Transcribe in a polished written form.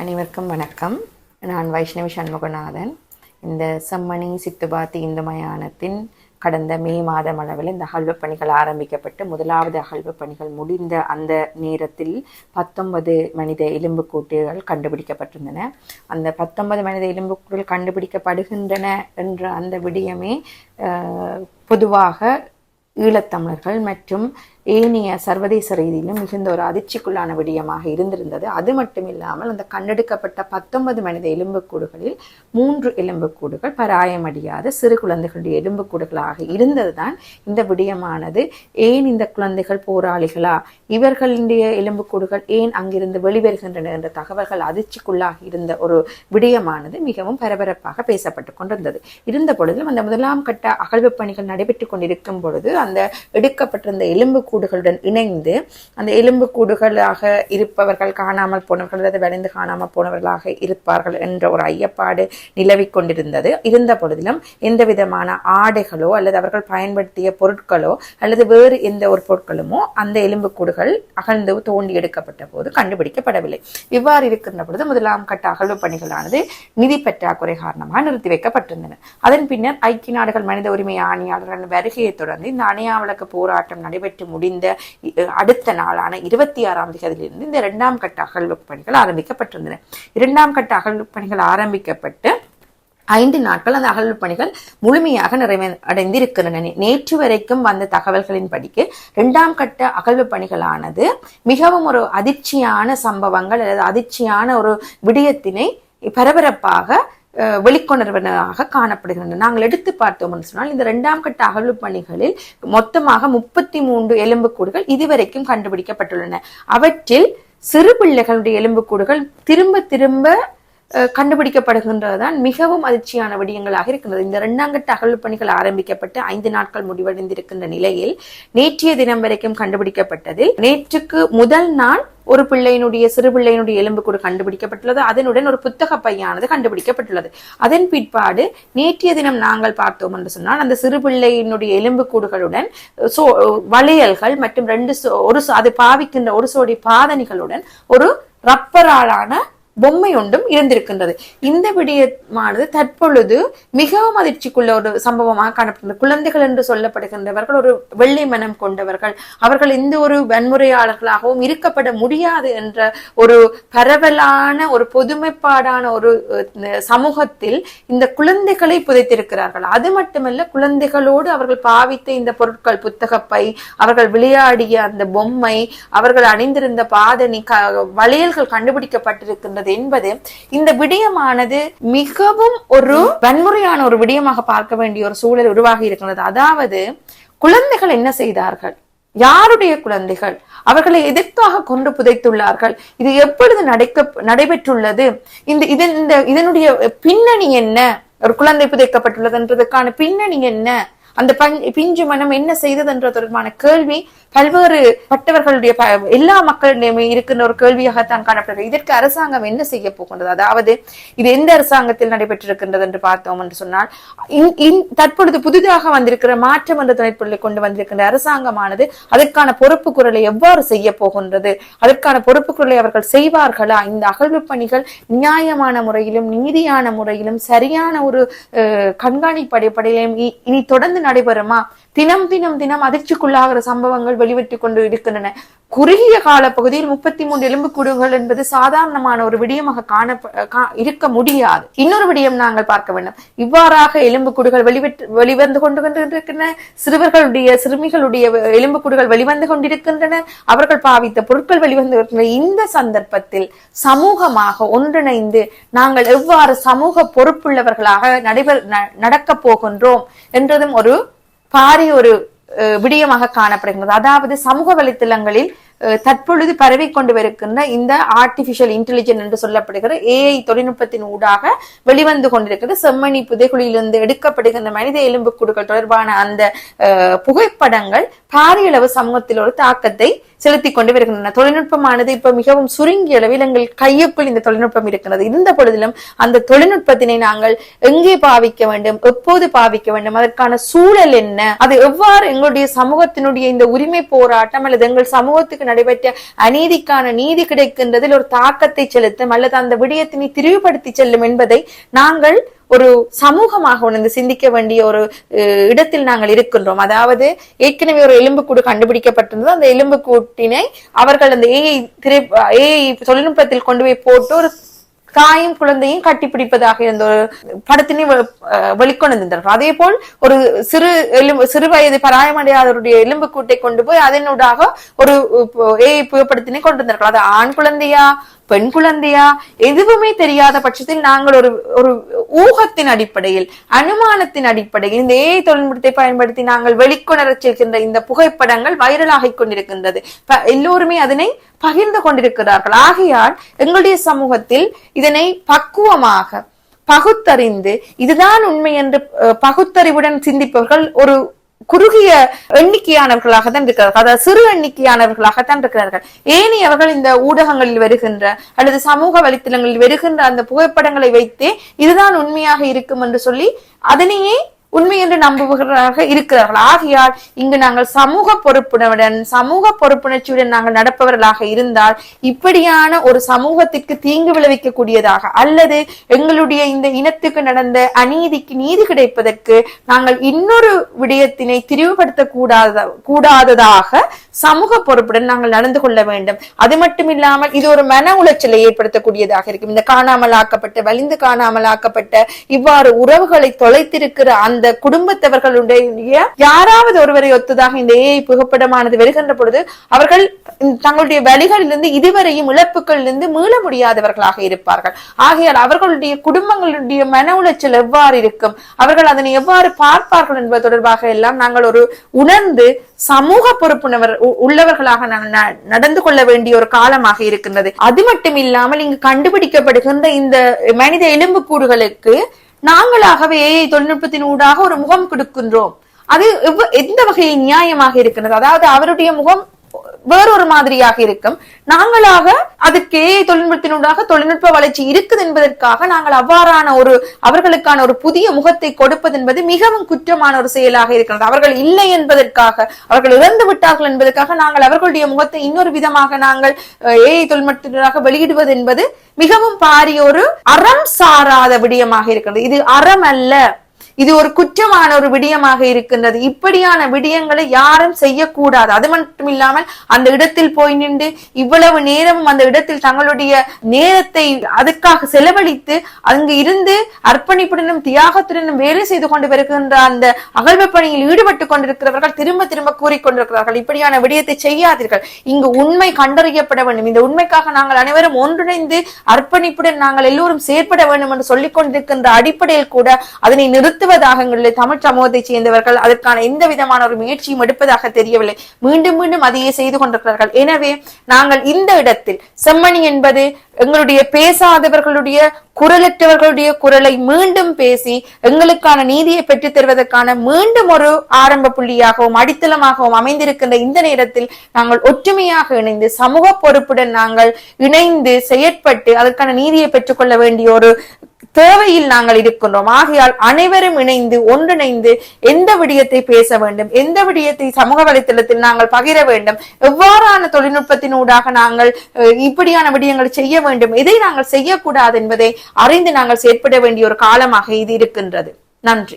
அனைவருக்கும் வணக்கம். நான் வைஷ்ணவி சண்முகநாதன். இந்த செம்மணி சித்துபாத்தி இந்து மயானத்தின் கடந்த மே மாதம் அளவில் இந்த அகழ்வு பணிகள் ஆரம்பிக்கப்பட்டு முதலாவது அகழ்வு பணிகள் முடிந்த அந்த நேரத்தில் 19 மனித எலும்புக்கூட்டுகள் கண்டுபிடிக்கப்பட்டிருந்தன. அந்த 19 மனித எலும்புக்கூட்டுகள் கண்டுபிடிக்கப்படுகின்றன என்ற அந்த விடயமே பொதுவாக ஈழத்தமிழர்கள் மற்றும் ஏனைய சர்வதேச ரீதியிலும் மிகுந்த ஒரு அதிர்ச்சிக்குள்ளான விடயமாக இருந்திருந்தது. அது மட்டும் இல்லாமல் அந்த கண்டெடுக்கப்பட்ட 19 மனித எலும்புக்கூடுகளில் 3 எலும்புக்கூடுகள் பராயமடியாத சிறு குழந்தைகளுடைய எலும்புக்கூடுகளாக இருந்ததுதான் இந்த விடயமானது. ஏன் இந்த குழந்தைகள் போராளிகளா, இவர்களுடைய எலும்புக்கூடுகள் ஏன் அங்கிருந்து வெளிவருகின்றன என்ற தகவல்கள் அதிர்ச்சிக்குள்ளாக இருந்த ஒரு விடயமானது மிகவும் பரபரப்பாக பேசப்பட்டு கொண்டிருந்தது. இருந்த பொழுதிலும் அந்த முதலாம் கட்ட அகழ்வு பணிகள் நடைபெற்றுக் கொண்டிருக்கும் பொழுது அந்த எடுக்கப்பட்டிருந்த எலும்புக்கூடுகளுடன் இணைந்து அந்த எலும்புக்கூடுகளாக இருப்பவர்கள் காணாமல் போனவர்கள் அல்லது வளைந்து காணாமல் போனவர்களாக இருப்பார்கள் என்ற ஒரு ஐயப்பாடு நிலவிக் கொண்டிருந்தது. இருந்த பொழுதிலும் எந்த விதமான ஆடைகளோ அல்லது அவர்கள் பயன்படுத்திய பொருட்களோ அல்லது வேறு எந்த ஒரு பொருட்களுமோ அந்த எலும்புக்கூடுகள் அகழ்ந்து தோண்டி எடுக்கப்பட்ட போது கண்டுபிடிக்கப்படவில்லை. இவ்வாறு இருக்கின்ற பொழுது முதலாம் கட்ட அகழ்வு பணிகளானது நிதி பற்றாக்குறை காரணமாக நிறுத்தி வைக்கப்பட்டிருந்தன. அதன் பின்னர் ஐக்கிய நாடுகள் மனித உரிமை ஆணையாளர்கள் வருகையை தொடர்ந்து இந்த அணையாவளக்கு போராட்டம் நடைபெற்று முடிந்த அடுத்த நாளான 26ஆம் தேதியிலிருந்து இந்த 2ஆம் கட்ட அகழ்வு பணிகள் ஆரம்பிக்கப்பட்டிருந்தன. 2ஆம் கட்ட அகழ்வு பணிகள் ஆரம்பிக்கப்பட்டு 5 நாட்கள் அந்த அகழ்வு பணிகள் முழுமையாக நிறைவடைந்திருக்கின்றன. நேற்று வரைக்கும் வந்த தகவல்களின் படிக்கு 2ஆம் கட்ட அகழ்வு பணிகளானது மிகவும் ஒரு அதிர்ச்சியான சம்பவங்கள் அல்லது அதிர்ச்சியான ஒரு விடயத்தினை பரபரப்பாக வெளிக்கொணர்வதாக காணப்படுகின்றன. நாங்கள் எடுத்து பார்த்தோம் என்று சொன்னால் இந்த 2ஆம் கட்ட அகழ்வு பணிகளில் மொத்தமாக 33 எலும்புக்கூடுகள் இதுவரைக்கும் கண்டுபிடிக்கப்பட்டுள்ளன. அவற்றில் சிறு பிள்ளைகளுடைய எலும்புக்கூடுகள் திரும்ப திரும்ப கண்டுபிடிக்கப்படுகின்றதுதான் மிகவும் அதிர்ச்சியான விடயங்களாக இருக்கின்றது. இந்த 2ஆம் கட்ட அகழ்வு பணிகள் ஆரம்பிக்கப்பட்டு 5 நாட்கள் முடிவடைந்திருக்கின்ற நிலையில் நேற்றைய தினம் வரைக்கும் கண்டுபிடிக்கப்பட்டதில் நேற்றுக்கு முதல் நாள் ஒரு சிறு பிள்ளையினுடைய எலும்புக்கூடு கண்டுபிடிக்கப்பட்டுள்ளது. அதனுடன் ஒரு புத்தக பையானது கண்டுபிடிக்கப்பட்டுள்ளது. அதன் பிற்பாடு நேற்றைய தினம் நாங்கள் பார்த்தோம் என்று சொன்னால் அந்த சிறு பிள்ளையினுடைய எலும்புக்கூடுகளுடன் வளையல்கள் மற்றும் அது பாவிக்கின்ற ஒரு சோடி பாதணிகளுடன் ஒரு ரப்பராலான பொம்மை ஒன்றும் இருந்திருக்கின்றது. இந்த விடயமானது தற்பொழுது மிகவும் அதிர்ச்சிக்குள்ள ஒரு சம்பவமாக காணப்படுகிறது. குழந்தைகள் என்று சொல்லப்படுகின்றவர்கள் ஒரு வெள்ளை மனம் கொண்டவர்கள், அவர்கள் எந்த ஒரு வன்முறையாளர்களாகவும் இருக்கப்பட முடியாது என்ற ஒரு பரவலான ஒரு பொதுமைப்பாடான ஒரு சமூகத்தில் இந்த குழந்தைகளை புதைத்திருக்கிறார்கள். அது மட்டுமல்ல, குழந்தைகளோடு அவர்கள் பாவித்த இந்த பொருட்கள், புத்தகப்பை, அவர்கள் விளையாடிய அந்த பொம்மை, அவர்கள் அணிந்திருந்த பாதணி, வளையல்கள் கண்டுபிடிக்கப்பட்டிருக்கின்றது என்பது இந்த விடயமானது மிகவும் ஒரு வன்முறையான ஒரு விடயமாக பார்க்க வேண்டிய ஒரு சூழல் உருவாகி இருக்கின்றது. அதாவது குழந்தைகள் என்ன செய்தார்கள், யாருடைய குழந்தைகள், அவர்களை எதற்காக கொண்டு புதைத்துள்ளார்கள், இது எப்பொழுது நடைபெற்றுள்ளது, இதனுடைய பின்னணி என்ன, ஒரு குழந்தை புதைக்கப்பட்டுள்ளது என்றதுக்கான பின்னணி என்ன, அந்த பிஞ்சு மனம் என்ன செய்தது என்ற தொடர்பான கேள்வி பல்வேறு பட்டவர்களுடைய எல்லா மக்களிடையுமே இருக்கின்ற ஒரு கேள்வியாகத்தான் காணப்படுகிறது. இதற்கு அரசாங்கம் என்ன செய்ய போகின்றது, அதாவது இது எந்த அரசாங்கத்தில் நடைபெற்றிருக்கின்றது என்று பார்த்தோம் என்று சொன்னால் தற்பொழுது புதிதாக வந்திருக்கிற மாற்றம் என்ற துணைப்பொருளை கொண்டு வந்திருக்கின்ற அரசாங்கமானது அதற்கான பொறுப்பு குரலை எவ்வாறு செய்ய போகின்றது, அதற்கான பொறுப்பு குரலை அவர்கள் செய்வார்களா, இந்த அகழ்வு பணிகள் நியாயமான முறையிலும் நீதியான முறையிலும் சரியான ஒரு கண்காணிப்பு அடிப்படையிலும் இனி தொடர்ந்து நடைபெறுமா, தினம் அதிர்ச்சிக்குள்ளாகிற சம்பவங்கள் வெளிவட்டுக் கொண்டு இருக்கின்றன. குறுகிய கால பகுதியில் 33 எலும்புக்கூடுகள் என்பது சாதாரணமான ஒரு விடயமாக இருக்க முடியாது. இன்னொரு விடயம் நாங்கள் பார்க்க வேண்டும். இவ்வாறாக எலும்புக்கூடுகள் வெளிவந்து கொண்டிருக்கின்றன, சிறுமிகளுடைய எலும்புக்கூடுகள் வெளிவந்து கொண்டிருக்கின்றன, அவர்கள் பாவித்த பொருட்கள் வெளிவந்து இந்த சந்தர்ப்பத்தில் சமூகமாக ஒன்றிணைந்து நாங்கள் எவ்வாறு சமூக பொறுப்புள்ளவர்களாக நடக்கப் போகின்றோம் என்றதும் ஒரு பாரிய ஒரு விடயமாக காணப்படுகிறது. அதாவது சமூக வலைத்தளங்களில் தற்பொழுது பரவி கொண்டு வருகின்ற இந்த ஆர்டிபிஷியல் இன்டெலிஜென்ஸ் என்று சொல்லப்படுகிற AI தொழில்நுட்பத்தின் ஊடாக வெளிவந்து கொண்டிருக்கிற செம்மணி புதைகுழியிலிருந்து எடுக்கப்படுகின்ற மனித எலும்புக்கூடுகள் தொடர்பான அந்த புகைப்படங்கள் பாரிய அளவு சமூகத்தில் ஒரு தாக்கத்தை செலுத்திக் கொண்டு வருகின்றன. தொழில்நுட்பமானது இப்ப மிகவும் சுருங்கிய அளவில் எங்கள் கையுக்குள் இந்த தொழில்நுட்பம் இருக்கிறது. இருந்த பொழுதிலும் அந்த தொழில்நுட்பத்தினை நாங்கள் எங்கே பாவிக்க வேண்டும், எப்போது பாவிக்க வேண்டும், அதற்கான சூழல் என்ன, அது எவ்வாறு எங்களுடைய சமூகத்தினுடைய இந்த உரிமை போராட்டம் அல்லது எங்கள் சமூகத்துக்கு நடைபெற்ற அநீதிக்கான நீதி கிடைக்கின்றதில் ஒரு தாக்கத்தை செலுத்தும் அல்லது அந்த விடயத்தினை திரிவுபடுத்தி செல்லும் என்பதை நாங்கள் ஒரு சமூகமாக உணர்ந்து சிந்திக்க வேண்டிய ஒரு இடத்தில் நாங்கள் இருக்கின்றோம். அதாவது ஏற்கனவே ஒரு எலும்புக்கூடு கண்டுபிடிக்கப்பட்டிருந்தது. அந்த எலும்புக்கூட்டினை அவர்கள் அந்த ஏஐ தொழில்நுட்பத்தில் கொண்டு போய் போட்டு ஒரு தாயும் குழந்தையும் கட்டிப்பிடிப்பதாக இருந்த ஒரு படத்தினை வெளிக்கொண்டிருந்தார்கள். அதே போல் ஒரு சிறு வயது பராயமடையாதவருடைய எலும்பு கூட்டை கொண்டு போய் அதனூடாக ஒரு ஏஐ புகைப்படத்தினை கொண்டிருந்தார்கள். அது ஆண் குழந்தையா பெண் குழந்தையா எதுவுமே தெரியாத பட்சத்தில் நாங்கள் ஒரு ஊகத்தின் அடிப்படையில் அனுமானத்தின் அடிப்படையில் இந்த ஏஐ தொழில்நுட்பத்தை பயன்படுத்தி நாங்கள் வெளிக்கொணர செல்கின்ற இந்த புகைப்படங்கள் வைரலாகிக் கொண்டிருக்கின்றது. எல்லோருமே அதனை பகிர்ந்து கொண்டிருக்கிறார்கள். ஆகையால் எங்களுடைய சமூகத்தில் இதனை பக்குவமாக பகுத்தறிந்து இதுதான் உண்மை என்று பகுத்தறிவுடன் சிந்திப்பவர்கள் ஒரு குறுகிய எண்ணிக்கையானவர்களாக தான் இருக்கிறார்கள். அதாவது சிறு எண்ணிக்கையானவர்களாகத்தான் இருக்கிறார்கள். ஏனையவர்கள் இந்த ஊடகங்களில் வருகின்ற அல்லது சமூக வலைத்தளங்களில் வருகின்ற அந்த புகைப்படங்களை வைத்தே இதுதான் உண்மையாக இருக்கும் என்று சொல்லி அதனையே உண்மை என்று நம்புவர்களாக இருக்கிறார்கள். ஆகையால் இங்கு நாங்கள் சமூக பொறுப்புணர்வுடன் சமூக பொறுப்புணர்ச்சியுடன் நாங்கள் நடப்பவர்களாக இருந்தால் இப்படியான ஒரு சமூகத்திற்கு தீங்கு விளைவிக்கக்கூடியதாக அல்லது எங்களுடைய இந்த இனத்துக்கு நடந்த அநீதிக்கு நீதி கிடைப்பதற்கு நாங்கள் இன்னொரு விடயத்தினை திரிவுபடுத்த கூடாததாக சமூக பொறுப்புடன் நாங்கள் நடந்து கொள்ள வேண்டும். அது மட்டுமில்லாமல் இது ஒரு மன உளைச்சலை ஏற்படுத்தக்கூடியதாக இருக்கும். இந்த காணாமலாக்கப்பட்ட வலிந்து காணாமலாக்கப்பட்ட இவ்வாறு உறவுகளை தொலைத்திருக்கிற அந்த குடும்பத்தவர்களுடைய யாராவது ஒருவரை ஒத்ததாக இந்த ஏஐ புகைப்படமானது வருகின்ற பொழுது அவர்கள் தங்களுடைய வழிகளிலிருந்து இதுவரையும் இழப்புகளிலிருந்து மீள முடியாதவர்களாக இருப்பார்கள். ஆகையால் அவர்களுடைய குடும்பங்களுடைய மன உளைச்சல் எவ்வாறு இருக்கும், அவர்கள் அதனை எவ்வாறு பார்ப்பார்கள் என்பது தொடர்பாக எல்லாம் நாங்கள் ஒரு உணர்ந்து சமூக பொறுப்புணர்வு உள்ளவர்களாக நடந்து கொள்ள வேண்டிய ஒரு காலமாக இருக்கின்றது. அது மட்டும் இல்லாமல் இங்கு கண்டுபிடிக்கப்படுகின்ற இந்த மனித எலும்புக்கூடுகளுக்கு நாங்களாகவே ஏஐ தொழில்நுட்பத்தின் ஊடாக ஒரு முகம் கொடுக்கின்றோம். அது எந்த வகையில் நியாயமாக இருக்கிறது? அதாவது அவருடைய முகம் வேறொரு மாதிரியாக இருக்கும். நாங்களாக அதுக்கு ஏஐ தொழில்நுட்பத்தினூடாக தொழில்நுட்ப வளர்ச்சி இருக்குது என்பதற்காக நாங்கள் அவ்வாறான அவர்களுக்கான ஒரு புதிய முகத்தை கொடுப்பது என்பது மிகவும் குற்றமான ஒரு செயலாக இருக்கிறது. அவர்கள் இல்லை என்பதற்காக, அவர்கள் இறந்து விட்டார்கள் என்பதற்காக நாங்கள் அவர்களுடைய முகத்தை இன்னொரு விதமாக நாங்கள் ஏஐ தொழில்நுட்பத்தினூடாக வெளியிடுவது என்பது மிகவும் பாரிய ஒரு அறம் சாராத விடயமாக இருக்கிறது. இது அறம் அல்ல, இது ஒரு குற்றமான ஒரு விடயமாக இருக்கின்றது. இப்படியான விடயங்களை யாரும் செய்யக்கூடாது. அது மட்டும் இல்லாமல் அந்த இடத்தில் போய் நின்று இவ்வளவு நேரமும் அந்த இடத்தில் தங்களுடைய நேரத்தை அதுக்காக செலவழித்து அங்கு இருந்து அர்ப்பணிப்புடனும் தியாகத்துடனும் வேலை செய்து கொண்டு வருகின்ற அந்த அகழ்வு பணியில் ஈடுபட்டுக் கொண்டிருக்கிறவர்கள் திரும்ப திரும்ப கூறிக்கொண்டிருக்கிறார்கள், இப்படியான விடயத்தை செய்யாதீர்கள், இங்கு உண்மை கண்டறியப்பட வேண்டும், இந்த உண்மைக்காக நாங்கள் அனைவரும் ஒன்றிணைந்து அர்ப்பணிப்புடன் நாங்கள் எல்லோரும் செயற்பட வேண்டும் என்று சொல்லிக் கொண்டிருக்கின்ற அடிப்படையில் கூட அதனை நிறுத்த தமிழ் சமூகத்தை சேர்ந்தவர்கள் அதற்கான எந்த விதமான ஒரு முயற்சியும் எடுப்பதாக தெரியவில்லை. மீண்டும் மீண்டும் அதையே செய்து கொண்டிருக்கிறார்கள். எனவே நாங்கள் இந்த இடத்தில் செம்மணி என்பது எங்களுடைய பேசாதவர்களுடைய குரலற்றவர்களுடைய குரலை மீண்டும் பேசி எங்களுக்கான நீதியை பெற்றுத் தருவதற்கான மீண்டும் ஒரு ஆரம்ப புள்ளியாகவும் அடித்தளமாகவும் அமைந்திருக்கின்ற இந்த நேரத்தில் நாங்கள் ஒற்றுமையாக இணைந்து சமூக பொறுப்புடன் நாங்கள் இணைந்து செயற்பட்டு அதற்கான நீதியை பெற்றுக்கொள்ள வேண்டிய ஒரு தேவையில் நாங்கள் இருக்கின்றோம். ஆகையால் அனைவரும் இணைந்து ஒன்றிணைந்து எந்த விடயத்தை பேச வேண்டும், எந்த விடயத்தை சமூக வலைத்தளத்தில் நாங்கள் பகிர வேண்டும், எவ்வாறான தொழில்நுட்பத்தினூடாக நாங்கள் இப்படியான விடயங்களை செய்ய வேண்டும், எதை நாங்கள் செய்யக்கூடாது என்பதை அறிந்து நாங்கள் செயற்பட வேண்டிய ஒரு காலமாக இது இருக்கின்றது. நன்றி.